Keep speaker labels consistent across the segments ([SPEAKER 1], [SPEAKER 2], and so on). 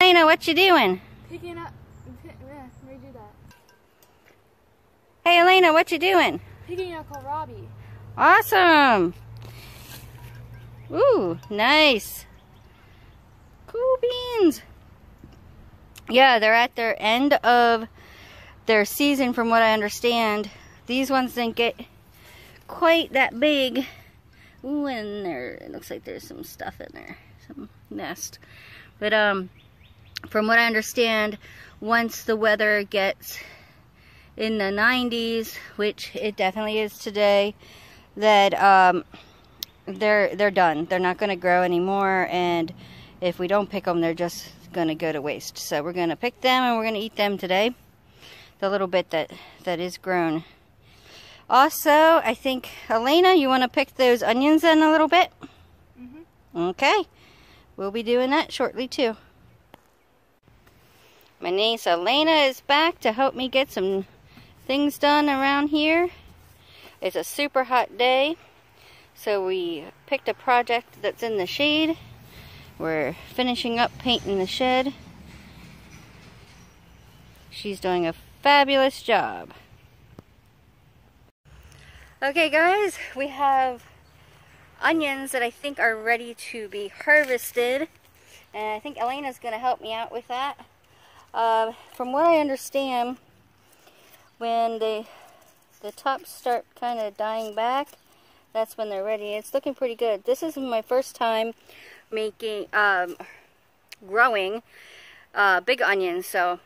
[SPEAKER 1] Elena, what you doing?
[SPEAKER 2] Picking up. Redo that.
[SPEAKER 1] Hey, Elena, what you doing?
[SPEAKER 2] Picking up kohlrabi.
[SPEAKER 1] Awesome. Ooh, nice. Cool beans. Yeah, they're at their end of their season from what I understand. These ones didn't get quite that big. Ooh, and there, it looks like there's some stuff in there. Some nest. But, from what I understand, once the weather gets in the 90s, which it definitely is today, that, they're done. They're not going to grow anymore, and if we don't pick them, they're just going to go to waste. So we're going to pick them and we're going to eat them today, the little bit that is grown. Also, I think, Elena, you want to pick those onions in a little bit? Okay, we'll be doing that shortly too. My niece Elena is back to help me get some things done around here. It's a super hot day, so we picked a project that's in the shade. We're finishing up painting the shed. She's doing a fabulous job. Okay guys, we have onions that I think are ready to be harvested, and I think Elena's going to help me out with that. From what I understand, when the tops start kind of dying back, that's when they're ready. It's looking pretty good. This is my first time making growing big onions, so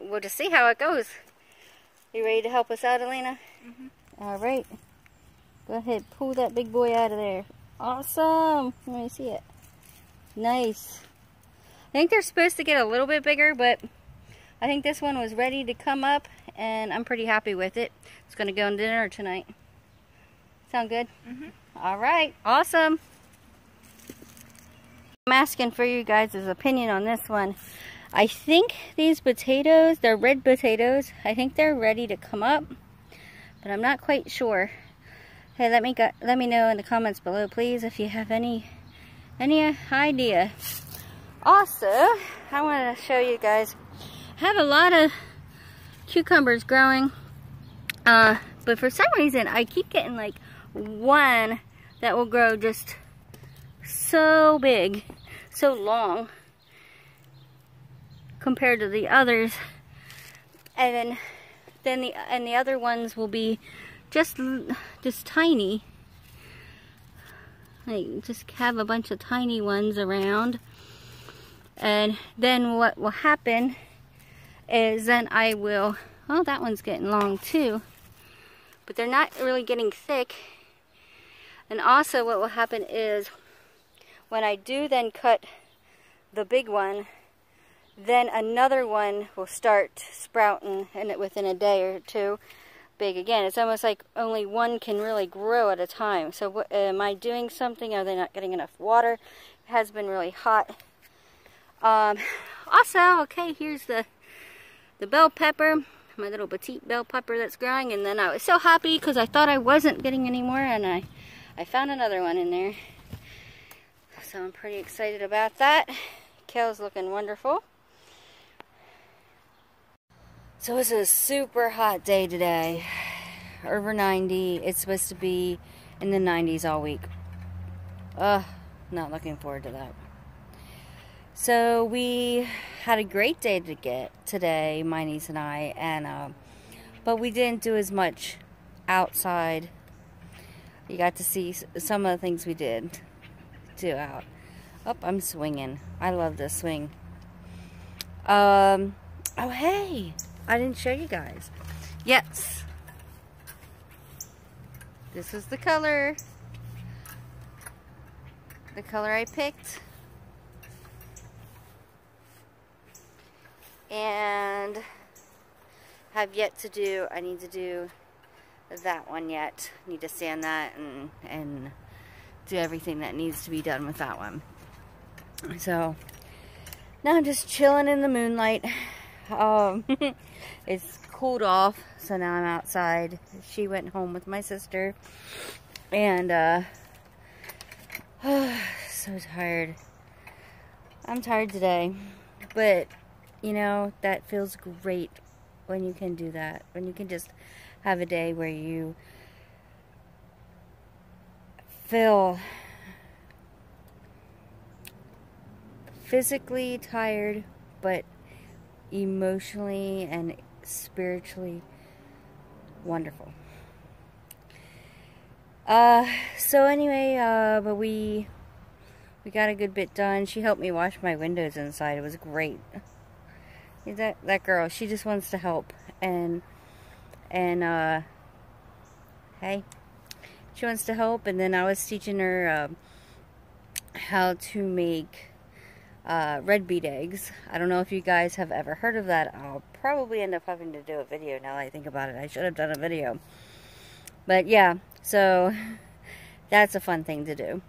[SPEAKER 1] we'll just see how it goes. You ready to help us out, Elena? All right, go ahead, pull that big boy out of there. Awesome. Let me see it. Nice. I think they're supposed to get a little bit bigger, but I think this one was ready to come up, and I'm pretty happy with it. It's going to go in dinner tonight. Sound good? All right, awesome. I'm asking for you guys' opinion on this one. I think these potatoes, they're red potatoes. I think they're ready to come up, but I'm not quite sure. Hey, let me know in the comments below, please, if you have any idea. Also, I want to show you guys, I have a lot of cucumbers growing, but for some reason I keep getting like one that will grow just so big, so long compared to the others, and then the other ones will be just tiny. Like, just have a bunch of tiny ones around, and then what will happen is then I will, oh, that one's getting long too, but they're not really getting thick. And also what will happen is when I do then cut the big one, then another one will start sprouting, and within a day or two, big again. It's almost like only one can really grow at a time. So what, am I doing something? Are they not getting enough water? It has been really hot. Also, okay, here's the bell pepper, my little petite bell pepper that's growing, and then I was so happy because I thought I wasn't getting any more, and I found another one in there. So I'm pretty excited about that. Kale's looking wonderful. So it's a super hot day today. Over 90. It's supposed to be in the 90s all week. Not looking forward to that. So we had a great day today, my niece and I, and but we didn't do as much outside. You got to see some of the things we did do out. Oh, I'm swinging. I love this swing. Oh hey, I didn't show you guys. Yes, this is the color I picked. And have yet to do, I need to do that one yet. Need to sand that and do everything that needs to be done with that one. So now I'm just chilling in the moonlight. It's cooled off, so now I'm outside. She went home with my sister, and so tired. I'm tired today. But, you know, that feels great when you can do that. When you can just have a day where you feel physically tired, but emotionally and spiritually wonderful. So anyway, but we got a good bit done. She helped me wash my windows inside. It was great. That girl, she just wants to help, and hey, she wants to help. And then I was teaching her how to make red beet eggs. I don't know if you guys have ever heard of that. I'll probably end up having to do a video now that I think about it. I should have done a video. But yeah, so that's a fun thing to do.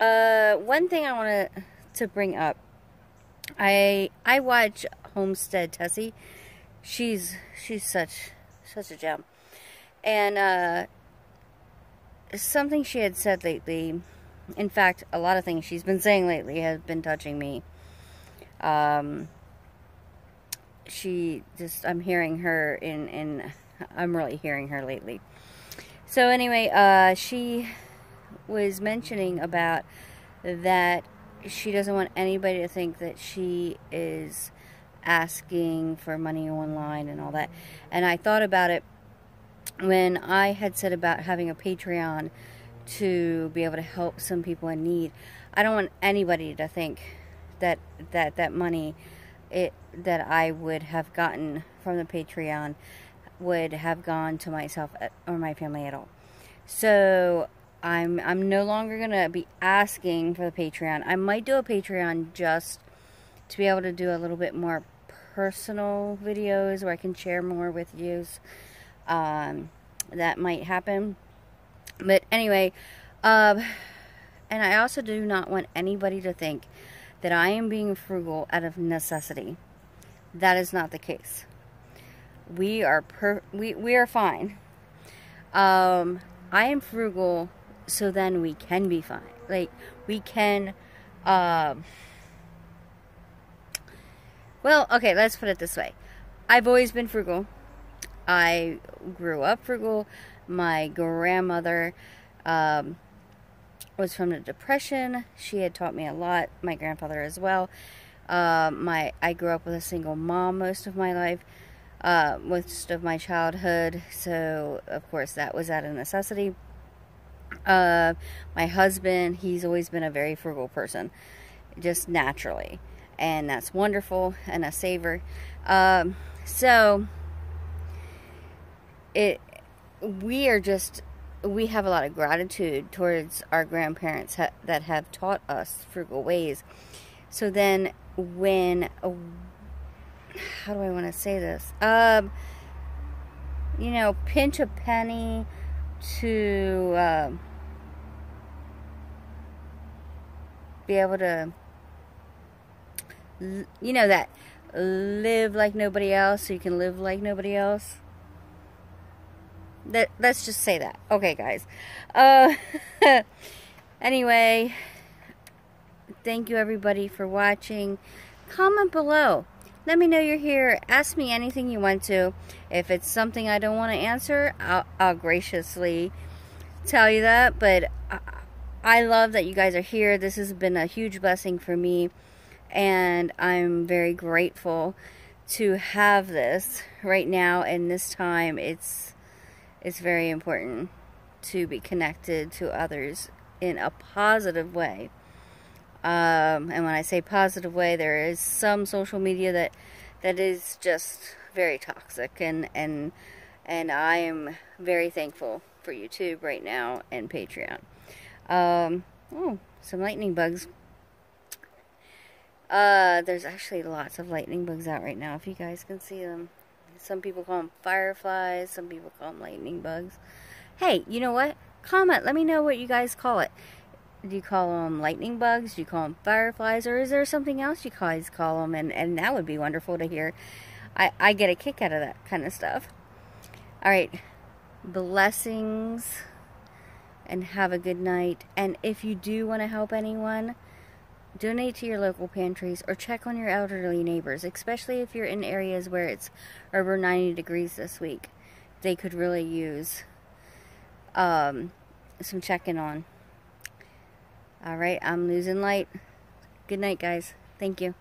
[SPEAKER 1] One thing I want to bring up, I watch Homestead Tessie. She's such a gem. And something she had said lately, in fact, a lot of things she's been saying lately has been touching me. I'm hearing her I'm really hearing her lately. So anyway, she was mentioning about that she doesn't want anybody to think that she is asking for money online and all that. And I thought about it when I had said about having a Patreon to be able to help some people in need. I don't want anybody to think that money that I would have gotten from the Patreon would have gone to myself or my family at all. So I'm no longer gonna be asking for the Patreon. I might do a Patreon just to be able to do a little bit more personal videos where I can share more with you. That might happen. But anyway, and I also do not want anybody to think that I am being frugal out of necessity. That is not the case. We are fine. I am frugal so then we can be fine. Like, we can, well, okay, let's put it this way. I've always been frugal. I grew up frugal. My grandmother was from the Depression. She had taught me a lot. My grandfather as well. I grew up with a single mom most of my life, most of my childhood. So, of course, that was out of necessity. My husband, he's always been a very frugal person, just naturally. And that's wonderful and a saver. So, we have a lot of gratitude towards our grandparents that have taught us frugal ways. So then when, how do I want to say this? You know, pinch a penny to be able to, you know, that live like nobody else so you can live like nobody else. Let's just say that. Okay, guys. Anyway, thank you everybody for watching. Comment below. Let me know you're here. Ask me anything you want to. If it's something I don't want to answer, I'll graciously tell you that. But I love that you guys are here. This has been a huge blessing for me. And I'm very grateful to have this right now. And this time, it's very important to be connected to others in a positive way. And when I say positive way, there is some social media that is just very toxic, and I am very thankful for YouTube right now and Patreon. Oh, some lightning bugs. There's actually lots of lightning bugs out right now, if you guys can see them. Some people call them fireflies, some people call them lightning bugs. Hey, you know what? Comment, let me know what you guys call it. Do you call them lightning bugs? Do you call them fireflies? Or is there something else you guys call them? And that would be wonderful to hear. I get a kick out of that kind of stuff. Alright. Blessings. And have a good night. And if you do want to help anyone, donate to your local pantries, or check on your elderly neighbors, especially if you're in areas where it's over 90 degrees this week. They could really use some checking on. Alright, I'm losing light. Good night, guys. Thank you.